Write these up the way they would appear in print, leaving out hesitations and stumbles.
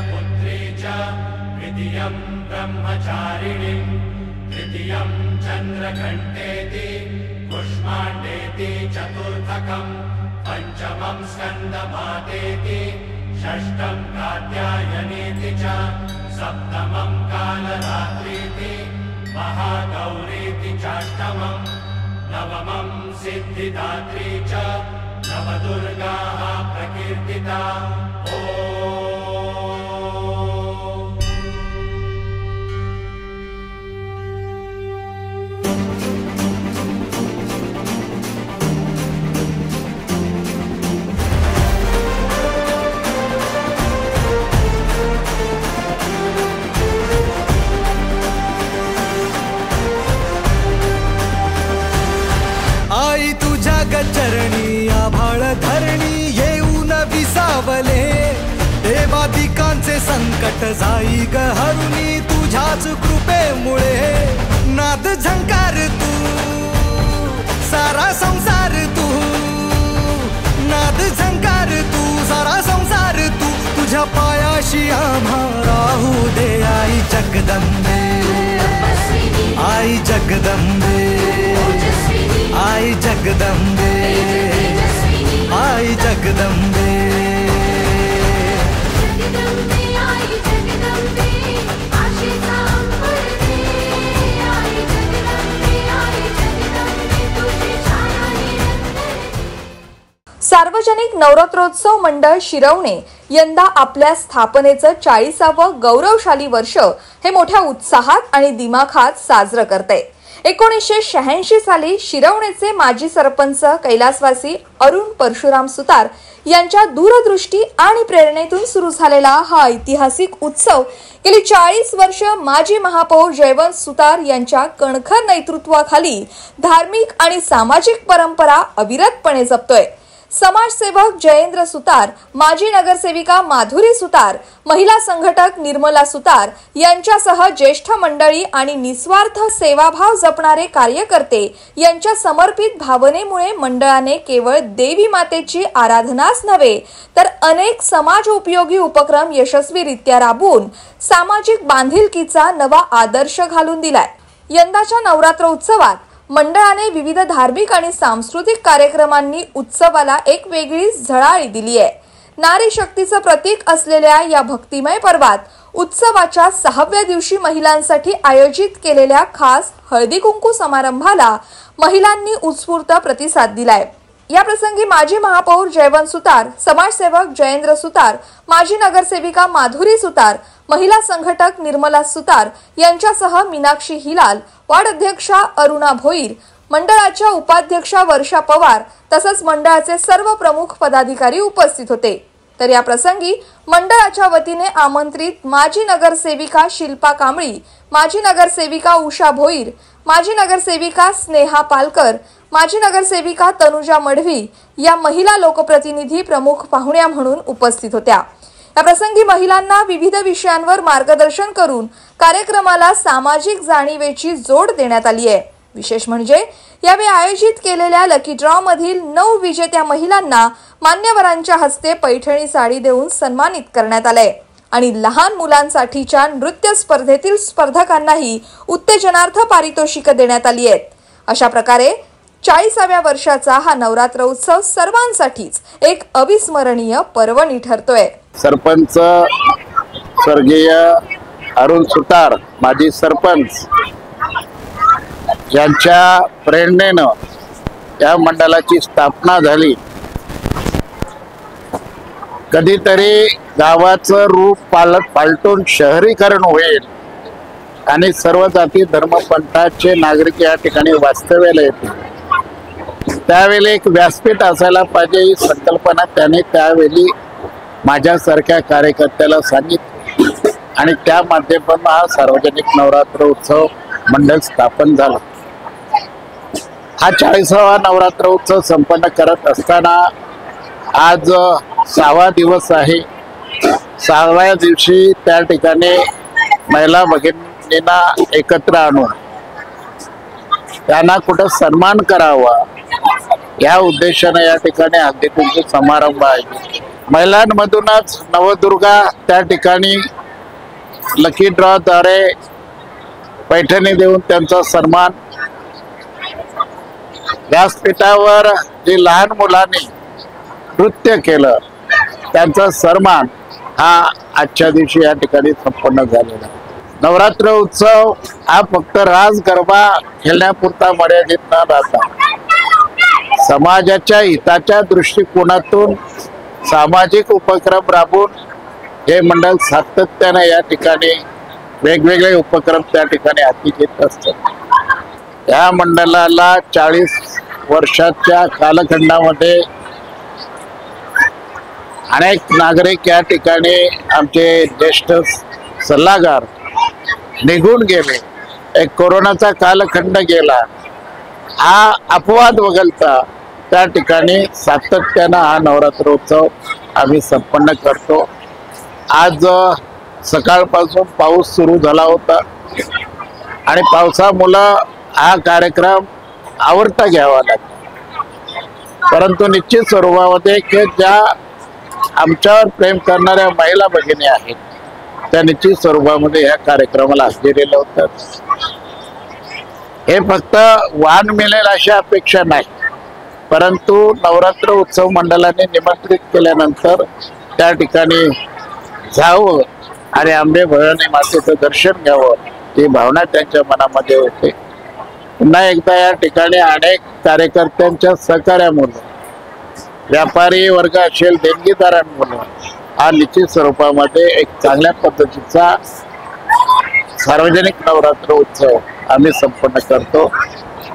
पुत्री च द्वितीयं ब्रह्मचारिणी तृतीयं चन्द्रघण्टेति कुष्माण्डेति चतुर्थकं पंचमं स्कन्दमातेति षष्ठं कात्यायनीति च सप्तमं कालरात्रीति महागौरीति चाष्टमं नवमं सिद्धिदात्री च नवदुर्गाः प्रकीर्तिता। आई तुझ्या गचरणी आभाळ धरणी येऊन विसावले देवादिकांचे संकट जाई ग हरुणी तुझ्याच कृपेमुळे नाद झंकार तू सारा संसार तू नाद झंकार तू सारा संसार तू तुझ्या पायाशी आम्हा राहू दे आई जगदंबे आई जगदंबे आई जगदंबे आई जगदंबे सार्वजनिक नवरात्रोत्सव मंडळ शिरवणे यंदा आपल्या स्थापनेचं 40वे गौरवशाली वर्ष हे मोठ्या उत्साहात आणि दिमाखात साजरं करते। 1986 साली शिरवणेचे माजी सरपंच कैलासवासी अरुण परशुराम सुतार यांच्या दूरदृष्टी आणि प्रेरणेतून सुरू झालेला हा ऐतिहासिक उत्सव गेली 40 वर्ष माजी महापौर जयवंत सुतार यांच्या कणखर नेतृत्वाखाली धार्मिक आणि सामाजिक परंपरा अविरतपणे जपतोय। समाजसेवक जयेंद्र सुतार, माजी नगरसेविका माधुरी सुतार, महिला संघटक निर्मला सुतार यांच्यासह ज्येष्ठ मंडळी आणि निस्वार्थ सेवाभाव जपणारे कार्यकर्ते यांच्या समर्पित भावनेमुळे मंडळाने केवळ देवी मातेची आराधनाच नव्हे तर अनेक समाज उपयोगी उपक्रम यशस्वीरित्या राबवून सामाजिक बांधिलकीचा नवा आदर्श घालून दिलाय। यंदाच्या नवरात्र उत्सवात मंडळाने विविध धार्मिक आणि सांस्कृतिक कार्यक्रमांनी उत्सवाला एक वेगळीच झळाळी दिली आहे। नारी शक्तीचं प्रतीक असलेल्या या भक्तिमय पर्वात उत्सवाच्या 6व्या दिवशी महिलांसाठी आयोजित केलेल्या खास हळदी कुंकू समारंभाला महिलांनी उत्स्फूर्त प्रतिसाद दिलाय। या प्रसंगी माजी महापौर जयवंत सुतार, समाजसेवक जयेंद्र सुतार, माजी नगरसेविका माधुरी सुतार, महिला संघटक निर्मला सुतार यांच्यासह मीनाक्षी हिलाल, वार्ड अध्यक्षा अरुणा भोईर, मंडळाच्या उपाध्यक्षा वर्षा पवार तसंच मंडळाचे सर्व प्रमुख पदाधिकारी उपस्थित होते। तर या प्रसंगी मंडळाच्या वतीने आमंत्रित माजी नगरसेविका शिल्पा कांबळी, माजी नगरसेविका उषा भोईर, माजी नगरसेविका स्नेहा पालकर, माजी नगरसेविका तनुजा मढवी या महिला लोकप्रतिनिधी प्रमुख पाहुण्या म्हणून उपस्थित होत्या। या प्रसंगी महिलांना विविध विषयांवर मार्गदर्शन करून कार्यक्रमाला सामाजिक जाणीवेची जोड देण्यात आली आहे। विशेष म्हणजे यावेळी आयोजित केलेल्या लकी ड्रॉ मधील 9 विजेत्या महिलांना मान्यवरांच्या हस्ते पैठणी साडी देऊन सन्मानित करण्यात आले आणि लहान मुलांसाठीच्या नृत्य स्पर्धेतील स्पर्धकांनाही उत्तेजनार्थ पारितोषिक देण्यात आली आहेत। अशा प्रकारे 40व्या वर्षाचा हा नवरात्र उत्सव सर्वांसाठीच एक अविस्मरणीय पर्वणी ठरतोय। सरपंच स्वर्गीय अरुण सुतार माजी सरपंच यांच्या प्रेरणेनं या मंडळाची स्थापना झाली। कधीतरी गावाचं रूप पालटून शहरीकरण होईल आणि सर्व जाती धर्मपंथाचे नागरिक या ठिकाणी वास्तव्याला येतील, त्यावेळी एक व्यासपीठ असायला पाहिजे ही संकल्पना त्याने त्यावेळी माझ्यासारख्या कार्यकर्त्याला सांगितली आणि त्या माध्यमातून हा सार्वजनिक नवरात्र उत्सव मंडळ स्थापन झाला। हा 40वा नवरात्र उत्सव संपन्न करत असताना आज 6वा दिवस आहे। 6व्या दिवशी त्या ठिकाणी महिला भगिनींना एकत्र आणून त्यांना कुठं सन्मान करावा या उद्देशाने या ठिकाणी हळदी कुंकू समारंभ आहे। महिलांमधूनच नवदुर्गा त्या ठिकाणी लकी ड्रॉद्वारे पैठणी देऊन त्यांचा सन्मान, व्यासपीठावर जी लहान मुलांनी नृत्य केलं त्यांचा सन्मान हा आजच्या दिवशी या ठिकाणी संपन्न झालेला आहे. नवरात्र उत्सव हा फक्त रास गरबा खेळण्यापुरता मर्यादित न राहता समाजाच्या हिताच्या दृष्टिकोनातून सामाजिक उपक्रम राबवून हे मंडळ सातत्याने या ठिकाणी वेगवेगळे उपक्रम त्या ठिकाणी हाती घेत असतात. या मंडळाला 40 वर्षाच्या कालखंडामध्ये अनेक नागरिक या ठिकाणी आमचे ज्येष्ठ सल्लागार निघून गेले. एक कोरोनाचा कालखंड गेला, हा अपवाद वगळता त्या ठिकाणी सातत्यानं हा नवरात्रोत्सव आम्ही संपन्न करतो. आज सकाळपासून पाऊस सुरू झाला होता आणि पावसामुळं हा कार्यक्रम आवरता घ्यावा लागला, परंतु निश्चित स्वरूपामध्ये की ज्या आमच्यावर प्रेम करणाऱ्या महिला भगिनी आहेत त्या निश्चित स्वरूपामध्ये या कार्यक्रमाला हजेरी लावतात. हे फक्त वाण मिळेल अशी अपेक्षा नाही, परंतु नवरात्र उत्सव मंडळाने निमंत्रित केल्यानंतर त्या ठिकाणी जावं आणि आंबे भवानी मातेचं दर्शन घ्यावं ही भावना त्यांच्या मनामध्ये होते. पुन्हा एकदा या ठिकाणी अनेक कार्यकर्त्यांच्या सहकार्यामुळे, व्यापारी वर्ग असेल, देणगीदारांमुळे हा निश्चित स्वरूपामध्ये एक चांगल्या पद्धतीचा सार्वजनिक नवरात्र उत्सव आम्ही संपन्न करतो.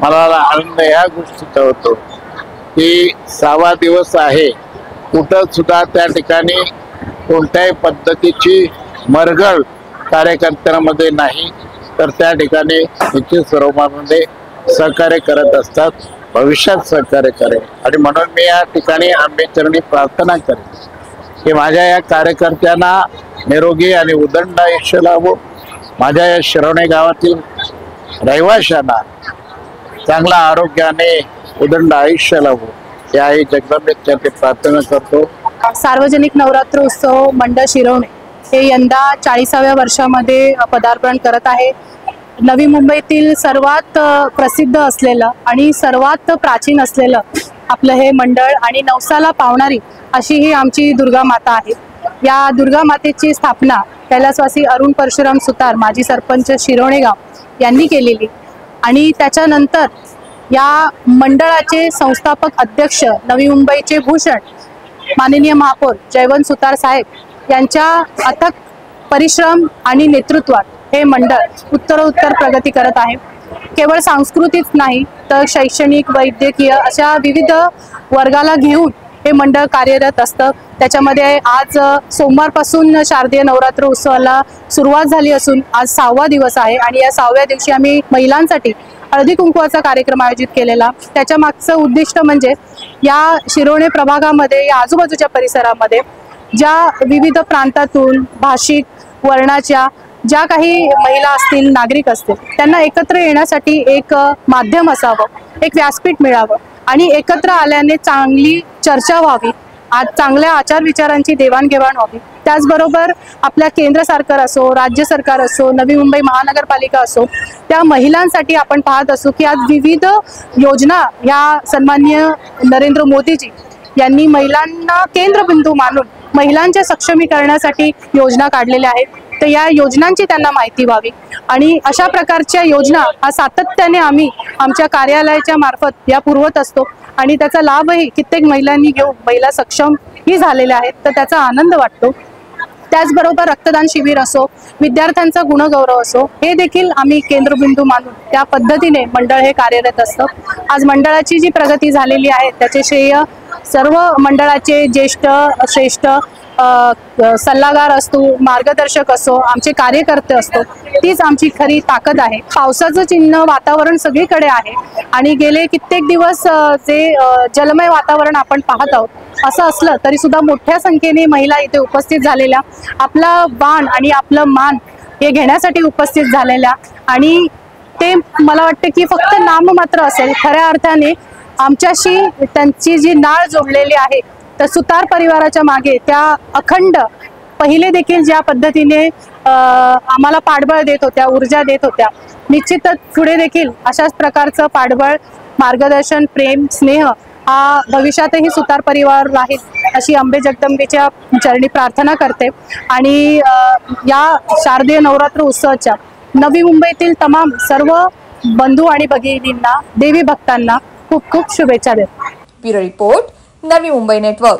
मला आनंद या गोष्टीचा होतो की 6वा दिवस आहे, कुठं सुद्धा त्या ठिकाणी कोणत्याही पद्धतीची मरगळ कार्यकर्त्यांमध्ये नाही, तर त्या ठिकाणी निश्चित स्वरूपामध्ये सहकार्य करत असतात, भविष्यात सहकार्य करेल. आणि म्हणून मी या ठिकाणी आंबेचरणी प्रार्थना करेन की माझ्या या कार्यकर्त्यांना निरोगी आणि उदंड आयुष्य लाभो, माझ्या या शिरवणे गावातील रहिवाशांना चांगला आरोग्याने उदंड आयुष्य लाभो, याही जगदंबेच्या प्रार्थना करतो. सार्वजनिक नवरात्र उत्सव मंडळ शिरवणे हे यंदा 40व्या वर्षामध्ये पदार्पण करत आहे. नवी मुंबईतील सर्वात प्रसिद्ध असलेलं आणि सर्वात प्राचीन असलेलं आपलं हे मंडळ आणि नवसाला पावणारी अशी ही आमची दुर्गा माता आहे. या दुर्गा मातेची स्थापना कैलासवासी अरुण परशुराम सुतार, माजी सरपंच शिरवणे गाव यांनी केलेली आणि त्याच्यानंतर या मंडळाचे संस्थापक अध्यक्ष नवी मुंबईचे भूषण माननीय महापौर जयवंत सुतार साहेब यांच्या अथक परिश्रम आणि नेतृत्वात हे मंडळ उत्तरोत्तर प्रगती करत आहे. केवळ सांस्कृतिक नाही तर शैक्षणिक, वैद्यकीय अशा विविध वर्गाला घेऊन हे मंडळ कार्यरत असतं. त्याच्यामध्ये आज सोमवारपासून शारदीय नवरात्र उत्सवाला सुरुवात झाली असून आज 6वा दिवस आहे आणि या 6व्या दिवशी आम्ही महिलांसाठी हळदी कुंकवाचा कार्यक्रम आयोजित केलेला. त्याच्या मागचं उद्दिष्ट म्हणजे या शिरोणे प्रभागामध्ये, या आजूबाजूच्या परिसरामध्ये ज्या विविध प्रांतातून, भाषिक, वर्णाच्या ज्या काही महिला असतील, नागरिक असतील, त्यांना एकत्र येण्यासाठी एक माध्यम असावं, एक व्यासपीठ मिळावं आणि एकत्र आल्याने चांगली चर्चा व्हावी, आज चांगल्या आचार विचारांची देवाणघेवाण व्हावी. त्याचबरोबर आपल्या केंद्र सरकार असो, राज्य सरकार असो, नवी मुंबई महानगरपालिका असो, त्या महिलांसाठी आपण पाहत असू की आज विविध योजना या सन्माननीय नरेंद्र मोदीजी यांनी महिलांना केंद्रबिंदू मानून महिलांच्या सक्षमीकरणासाठी योजना काढलेल्या आहेत. तर या योजनांची त्यांना माहिती व्हावी आणि अशा प्रकारच्या योजना हा सातत्याने आम्ही आमच्या कार्यालयाच्या मार्फत या पुरवत असतो आणि त्याचा लाभही कित्येक महिलांनी घेऊन महिला सक्षम ही झालेल्या आहेत, तर त्याचा आनंद वाटतो. त्याचबरोबर रक्तदान शिबिर असो, विद्यार्थ्यांचा गुणगौरव असो, हे देखील आम्ही केंद्रबिंदू मानून त्या पद्धतीने मंडळ हे कार्यरत असतं. आज मंडळाची जी प्रगती झालेली आहे त्याचे श्रेय सर्व मंडळाचे ज्येष्ठ श्रेष्ठ सल्लागार असतो, मार्गदर्शक असो, आमचे कार्यकर्ते असतो, तीच आमची खरी ताकद आहे. पावसाचं चिन्ह वातावरण सगळीकडे आहे आणि गेले कित्येक दिवस जे जलमय वातावरण आपण पाहत आहोत, असं असलं तरी सुद्धा मोठ्या संख्येने महिला इथे उपस्थित झालेल्या, आपला बाण आणि आपलं मान हे घेण्यासाठी उपस्थित झालेल्या आणि ते मला वाटतं की फक्त नाममात्र असेल, खऱ्या अर्थाने आमच्याशी त्यांची जी नाळ जोडलेली आहे तर सुतार परिवाराच्या मागे त्या अखंड पहिले देखील ज्या पद्धतीने आम्हाला पाठबळ देत होत्या, ऊर्जा देत होत्या, निश्चितच पुढे देखील अशाच प्रकारचं पाठबळ, मार्गदर्शन, प्रेम, स्नेह हा भविष्यातही सुतार परिवार राहील अशी अंबे जगदंबेच्या चरणी प्रार्थना करते। आणि या शारदीय नवरात्र उत्सवाच्या नवी मुंबईतील तमाम सर्व बंधू आणि भगिनींना, देवी भक्तांना खूप खूप शुभेच्छा देते। Bureau report, Navi Mumbai network.